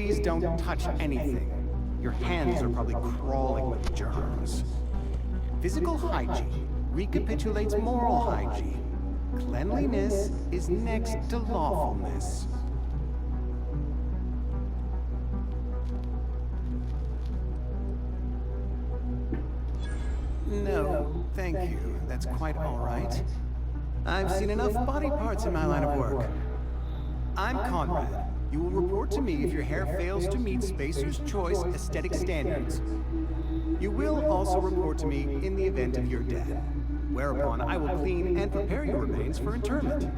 Please don't touch anything. Your hands are probably crawling with germs. Physical hygiene recapitulates moral hygiene. Cleanliness is next to lawfulness. No, thank you. That's quite all right. I've seen enough body parts in my line of work. I'm Conrad. You will report to me if your hair fails to meet Spacer's Choice aesthetic standards. You will also report to me in the event of your death, whereupon I will clean and prepare your remains for interment.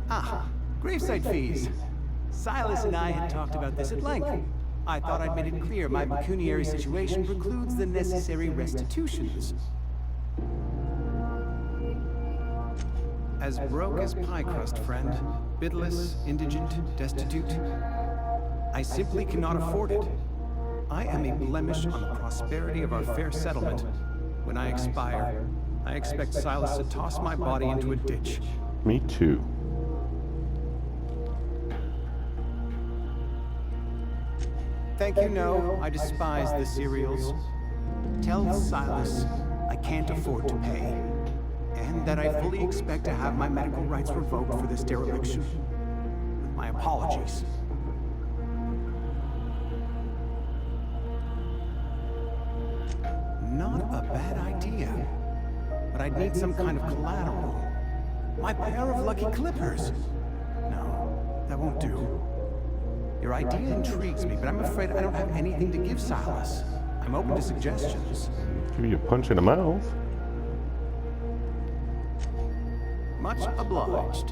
Ah, gravesite fees. Silas and I had talked about this at length. I thought I'd made it clear my pecuniary situation precludes the necessary restitutions. As broke as pie crust, friend. Bidless, indigent, destitute. I simply cannot afford it. I am a blemish on the prosperity of our fair settlement. When I expire, I expect Silas to toss my body into a ditch. Me too. Thank you, no. I despise the cereals. Tell Silas I can't afford to pay, and that I fully expect to have my medical rights revoked for this dereliction. With my apologies. Not a bad idea. But I'd need some kind of collateral. My pair of lucky clippers. No, that won't do. Your idea intrigues me, but I'm afraid I don't have anything to give Silas. I'm open to suggestions. Give you a punch in the mouth. Much obliged.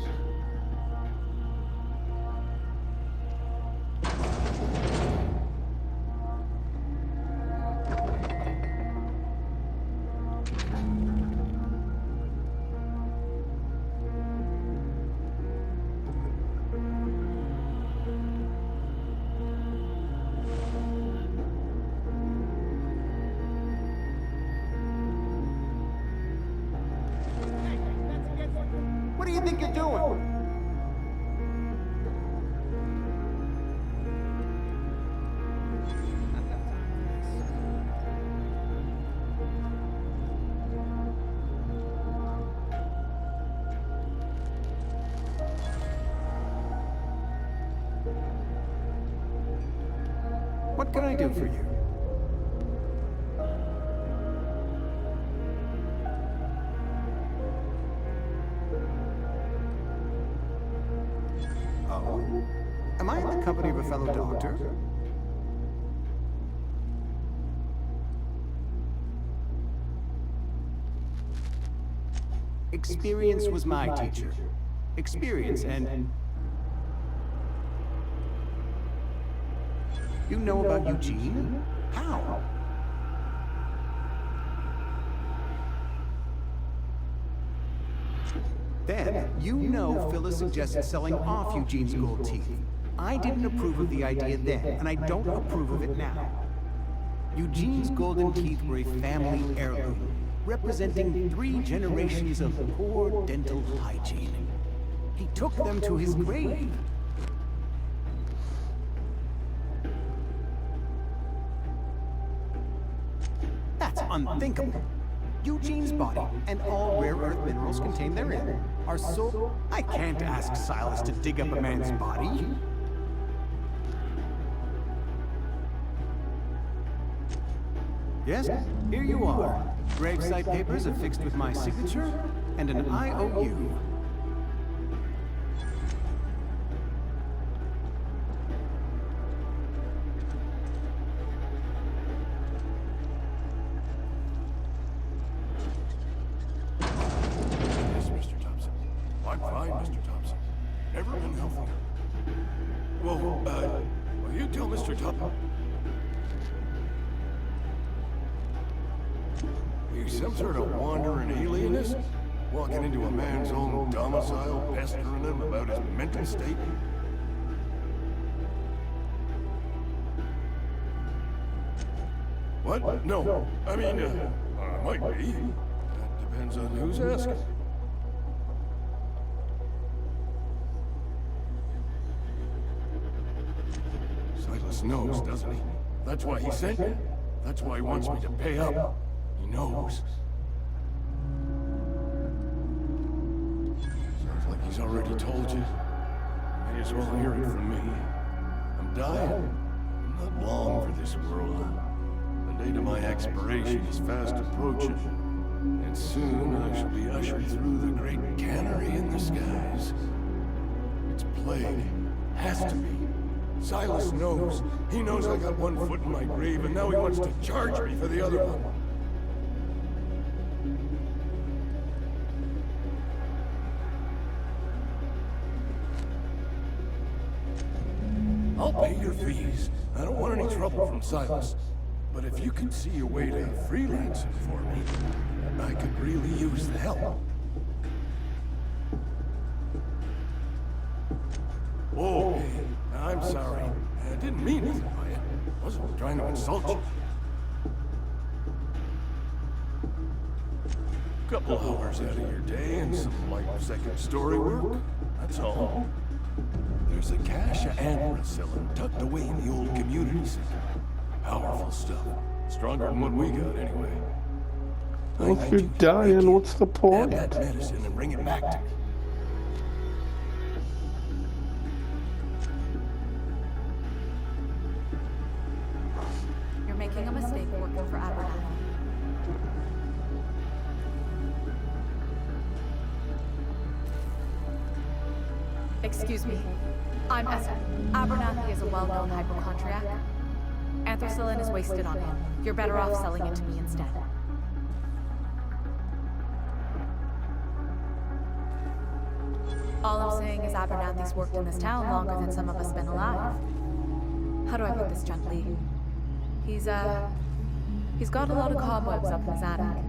What do you think you're doing? What can I do for you? Oh? Am I in the company of a fellow doctor? Experience was my teacher. Experience and... You know about Eugene? How? Then, you know Phyllis suggested selling off Eugene's gold teeth. I didn't approve of the idea then, and I don't approve of it now. Eugene's golden teeth were a family heirloom, representing 3 generations of poor dental hygiene. He took them to his grave. That's unthinkable. Eugene's body, and all rare earth minerals contained therein, are so... I can't ask Silas to dig up a man's body. Yes, here you are. Gravesite papers affixed with my signature, and an IOU. Some sort of wandering alienist? Walking into a man's own domicile, pestering him about his mental state? What? No. I mean, might be. That depends on who's asking. Silas knows, doesn't he? That's why he sent me. That's why he wants me to pay up. He knows. Sounds like he's already told you. May as well hear it from me. I'm dying. I'm not long for this world. The date of my expiration is fast approaching. And soon I shall be ushered through the great cannery in the skies. It's plague. Has to be. Silas knows. He knows I got one foot in my grave, and now he wants to charge me for the other one. I'll pay your fees. I don't want any trouble from Silas. But if you could see a way to freelance it for me, I could really use the help. Oh, hey, I'm sorry. I didn't mean anything by it. I wasn't trying to insult you. Couple hours out of your day and some light second-story work. That's all. There's a cache of Anthrasilin tucked away in the old community center. Powerful stuff. Stronger than what we got, anyway. Well, if you're dying, what's the point? Have that medicine and bring it back to me. You're making a mistake working for Abernathy. Excuse me. I'm Essa. Abernathy is a well-known hypochondriac. Anthrasilin is wasted on him. You're better off selling it to me instead. All I'm saying is Abernathy's worked in this town longer than some of us been alive. How do I put this gently? He's got a lot of cobwebs up in his attic.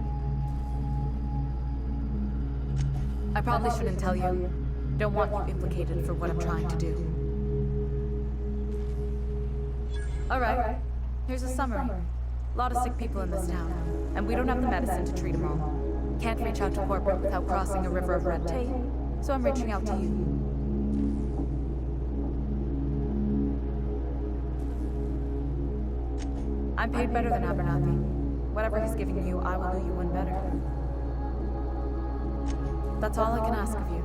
I probably shouldn't tell you. Don't want you implicated for what I'm trying to do. Alright, here's a summary. A lot of sick people in this town, and we don't have the medicine to treat them all. Can't reach out to corporate without crossing a river of red tape, so I'm reaching out to you. I'm paid better than Abernathy. Whatever he's giving you, I will do you one better. That's all I can ask of you.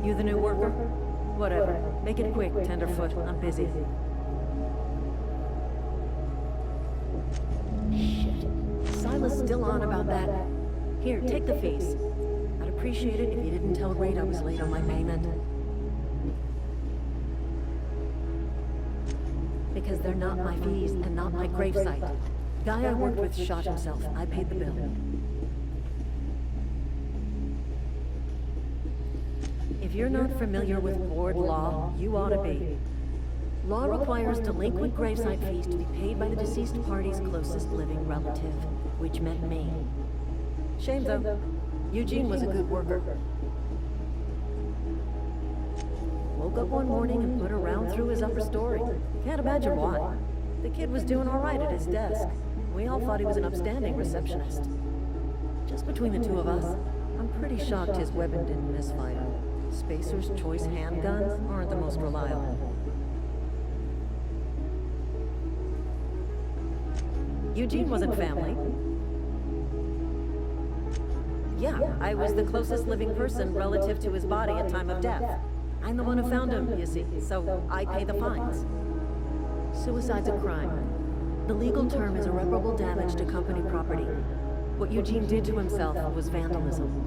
You the new worker? Whatever. Make it quick, Tenderfoot. I'm busy. Shit. Silas still on about that. Here, take the fees. I'd appreciate it if you didn't tell Raid I was late on my payment. Because they're not my fees and not my gravesite. Guy I worked with shot himself. I paid the bill. If you're not familiar with board law, you ought to be. Law requires delinquent gravesite fees to be paid by the deceased party's closest living relative, which meant me. Shame though, Eugene was a good worker. Woke up one morning and put a round through his upper story. Can't imagine why. The kid was doing all right at his desk. We all thought he was an upstanding receptionist. Just between the two of us, I'm pretty shocked his weapon didn't misfire. Spacer's Choice handguns aren't the most reliable. Eugene wasn't family. Yeah, I was the closest living person relative to his body at time of death. I'm the one who found him, you see, so I pay the fines. Suicide's a crime. The legal term is irreparable damage to company property. What Eugene did to himself was vandalism.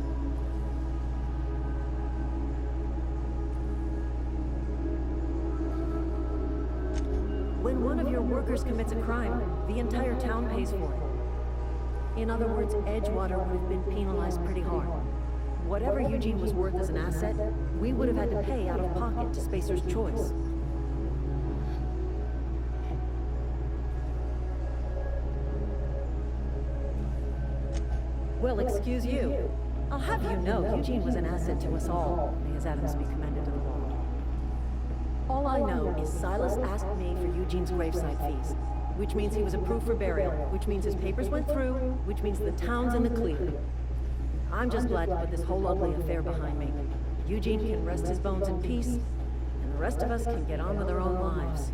When one of your workers commits a crime, the entire town pays for it. In other words, Edgewater would have been penalized pretty hard. Whatever Eugene was worth as an asset, we would have had to pay out of pocket to Spacer's Choice. Well, excuse you. I'll have you know, Eugene was an asset to us all. May his Adams be commended to the law. All I know is Silas asked me for Eugene's gravesite fees, which means he was approved for burial, which means his papers went through, which means the town's in the clear. I'm just glad to put this whole ugly affair behind me. Eugene can rest his bones in peace, and the rest of us can get on with our own lives.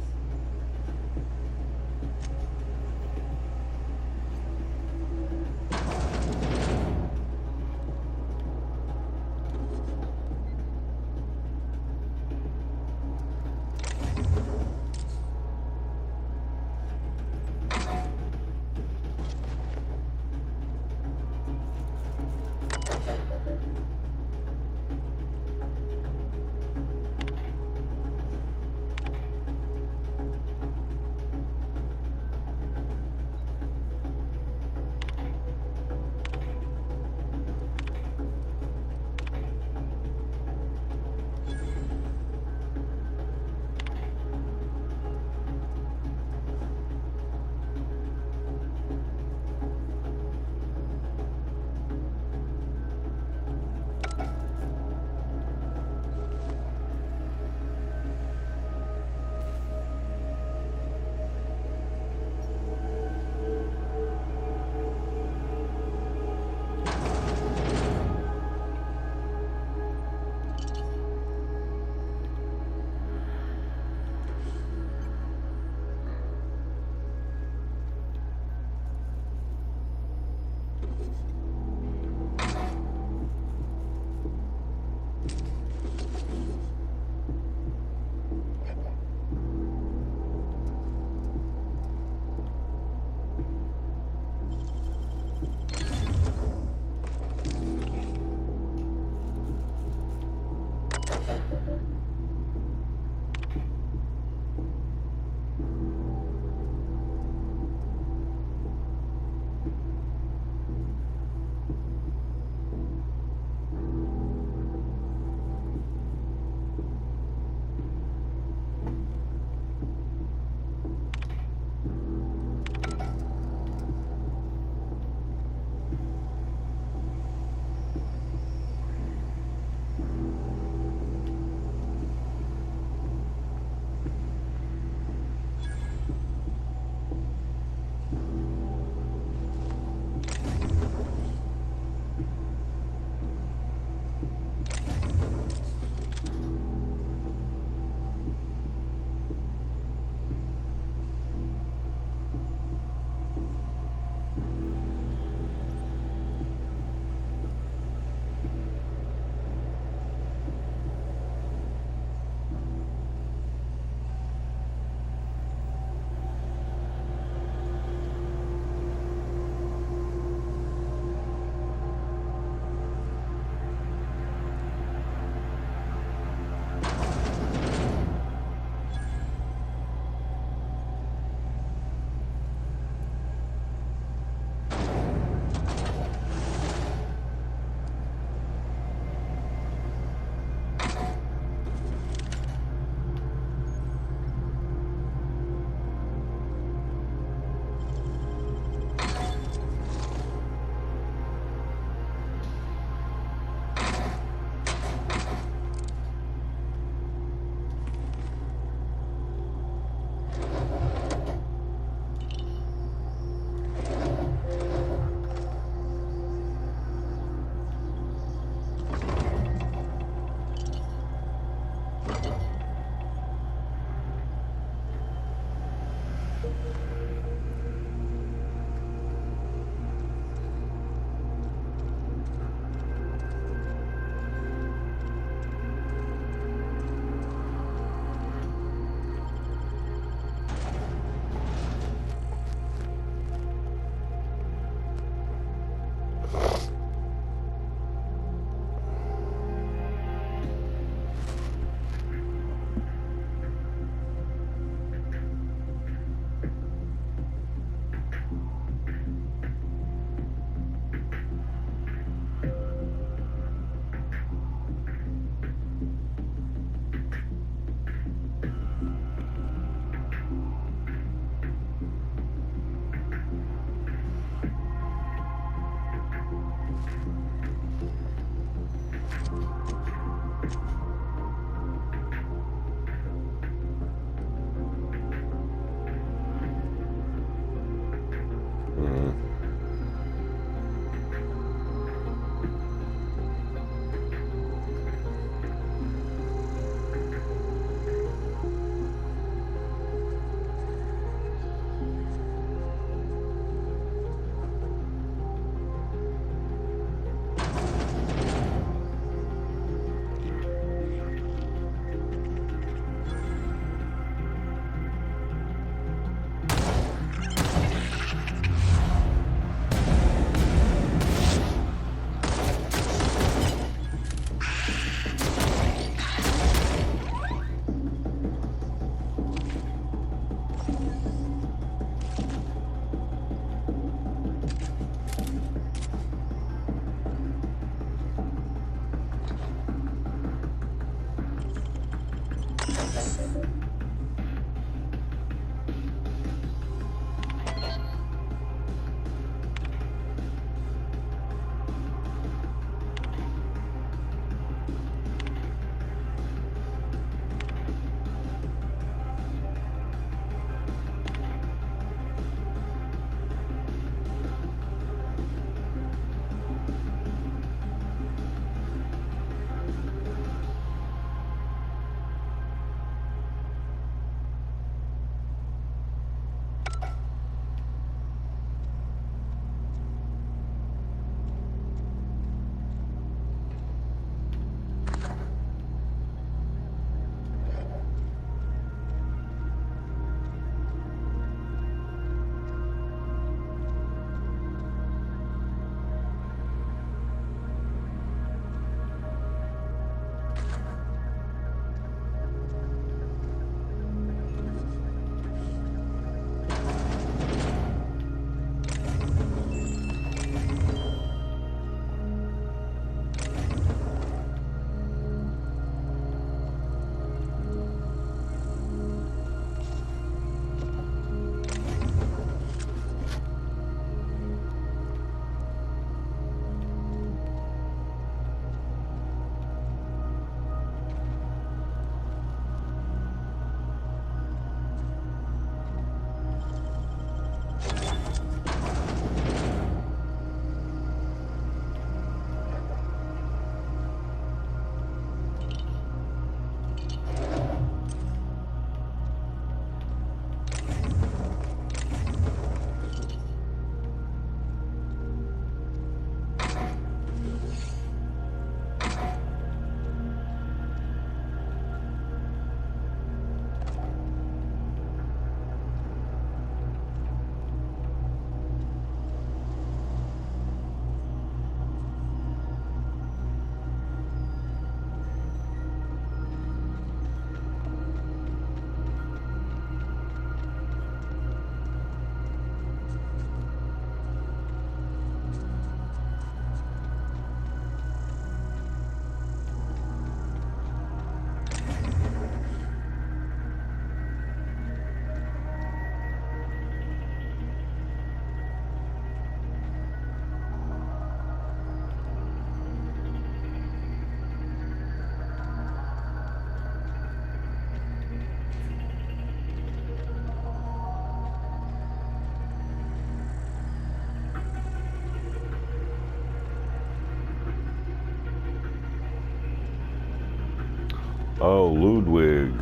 Oh, Ludwig.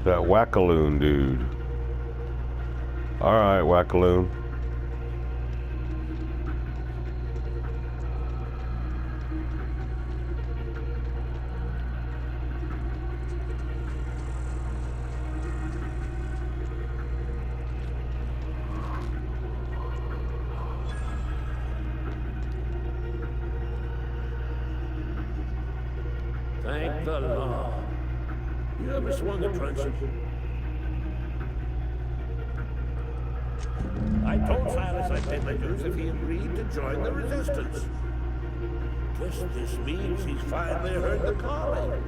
That Wackaloon dude. Alright, Wackaloon. Thank the Lord. You ever swung a trencher? I told Silas I'd pay my dues if he agreed to join the resistance. Guess this means he's finally heard the calling.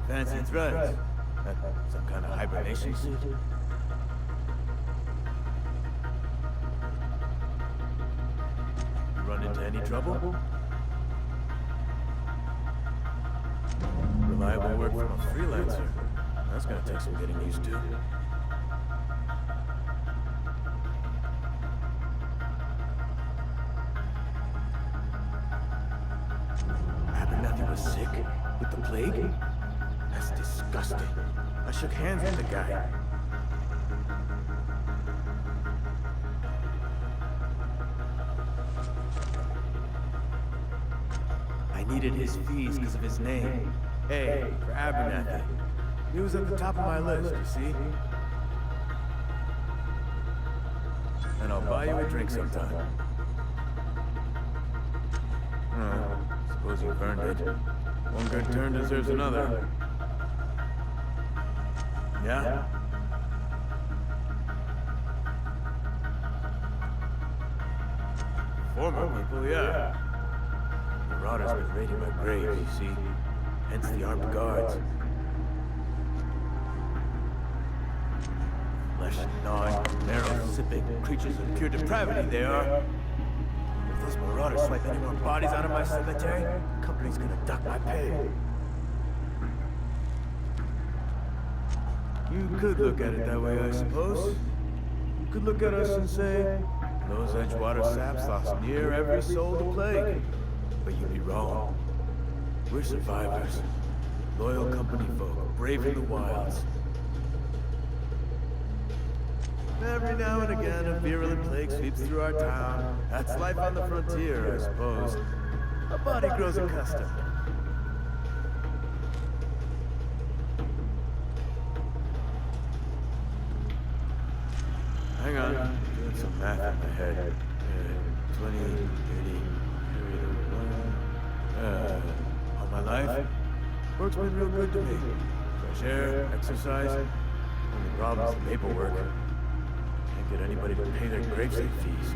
Fancy threads. Some kind of hibernation suit? You run into any trouble? Reliable work from a freelancer. That's gonna take some getting used to. Abernathy was sick? With the plague? That's disgusting. I shook hands with the guy. I needed his fees because of his name. A for Abernathy. He was at the top of my list, you see? And I'll buy you a drink sometime. Suppose you've earned it. One good turn deserves another. Yeah? Former people, yeah. Marauders been raiding my grave, you see? Hence the armed guards. Flesh-gnawing, marrow-sipping creatures of pure depravity they are. If those marauders swipe any more bodies out of my cemetery, the company's gonna dock my pay. You could look at it that way, I suppose. You could look at us and say, those Edgewater saps lost near every soul to plague. But you'd be wrong. We're survivors. Loyal company folk, braving the wilds. Every now and again, a virulent plague sweeps through our town. That's life on the frontier, I suppose. A body grows accustomed. Hang on, doing some math in my head. 20, 30, all my life, work's been real good to me. Fresh air, exercise, only problem's the paperwork. Can't get anybody to pay their gravesite fees.